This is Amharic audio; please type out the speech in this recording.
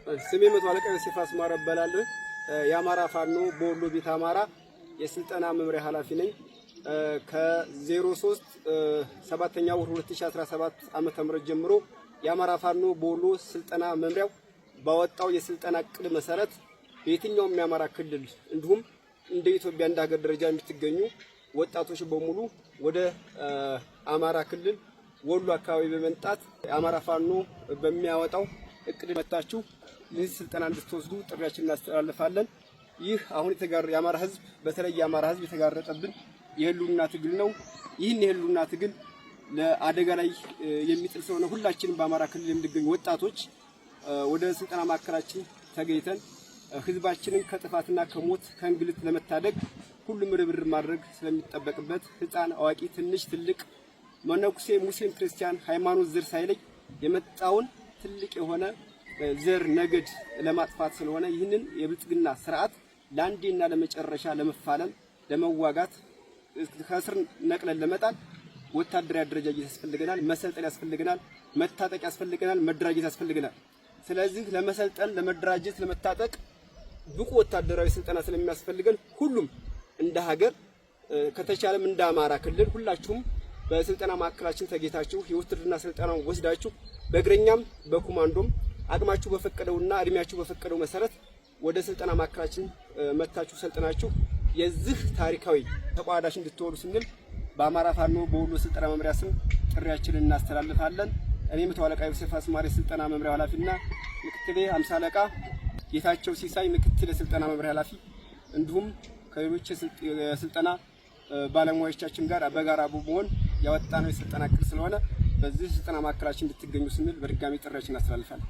ስሜ መቶ አለቃ ዮሴፍ አስማረ እባላለሁ። የአማራ ፋኖ በወሎ ቤት አማራ የስልጠና መምሪያ ኃላፊ ነኝ። ከ03 7ኛ ወር 2017 ዓመተ ምህረት ጀምሮ የአማራ ፋኖ በወሎ ስልጠና መምሪያው ባወጣው የስልጠና ዕቅድ መሰረት በየትኛውም የአማራ ክልል እንዲሁም እንደ ኢትዮጵያ እንደ ሀገር ደረጃ የምትገኙ ወጣቶች በሙሉ ወደ አማራ ክልል ወሎ አካባቢ በመንጣት የአማራ ፋኖ በሚያወጣው ዕቅድ መታችሁ ይህ ስልጠና እንድትወስዱ ጥሪያችንን እናስተላልፋለን። ይህ አሁን የአማራ ሕዝብ በተለይ የአማራ ሕዝብ የተጋረጠብን የህልውና ትግል ነው። ይህን የህልውና ትግል ለአደጋ ላይ የሚጥል ስለሆነ ሁላችንም በአማራ ክልል የምንገኙ ወጣቶች ወደ ስልጠና ማዕከላችን ተገኝተን ሕዝባችንን ከጥፋትና ከሞት ከእንግልት ለመታደግ ሁሉም ርብርብ ማድረግ ስለሚጠበቅበት ሕፃን፣ አዋቂ፣ ትንሽ፣ ትልቅ፣ መነኩሴ፣ ሙስሊም፣ ክርስቲያን ሃይማኖት ዘር ሳይለይ የመጣውን ትልቅ የሆነ ዘር ነገድ ለማጥፋት ስለሆነ ይህንን የብልጽግና ስርዓት ለአንዴና ለመጨረሻ ለመፋለም ለመዋጋት ከስር ነቅለን ለመጣል ወታደራዊ አደረጃጀት ያስፈልገናል፣ መሰልጠን ያስፈልገናል፣ መታጠቅ ያስፈልገናል፣ መደራጀት ያስፈልገናል። ስለዚህ ለመሰልጠን፣ ለመደራጀት፣ ለመታጠቅ ብቁ ወታደራዊ ስልጠና ስለሚያስፈልገን ሁሉም እንደ ሀገር ከተቻለም እንደ አማራ ክልል ሁላችሁም በስልጠና ማዕከላችን ተገኝታችሁ የውትድርና ስልጠናውን ወስዳችሁ በእግረኛም በኮማንዶም አቅማችሁ በፈቀደውና እድሜያችሁ በፈቀደው መሰረት ወደ ስልጠና ማዕከላችን መታችሁ ሰልጥናችሁ የዚህ ታሪካዊ ተቋዳሽ እንድትወዱ ስንል በአማራ ፋኖ በወሎ ስልጠና መምሪያ ስም ጥሪያችንን እናስተላልፋለን። እኔ መቶ አለቃ ዮሴፍ አስማረ ስልጠና መምሪያ ኃላፊና ምክትሌ 50 አለቃ ጌታቸው ሲሳይ ምክትል የስልጠና መምሪያ ኃላፊ እንዲሁም ከሌሎች የስልጠና ባለሙያዎቻችን ጋር በጋራ በመሆን ያወጣነው የስልጠና ዕቅድ ስለሆነ በዚህ ስልጠና ማዕከላችን እንድትገኙ ስንል በድጋሚ ጥሪያችንን እናስተላልፋለን።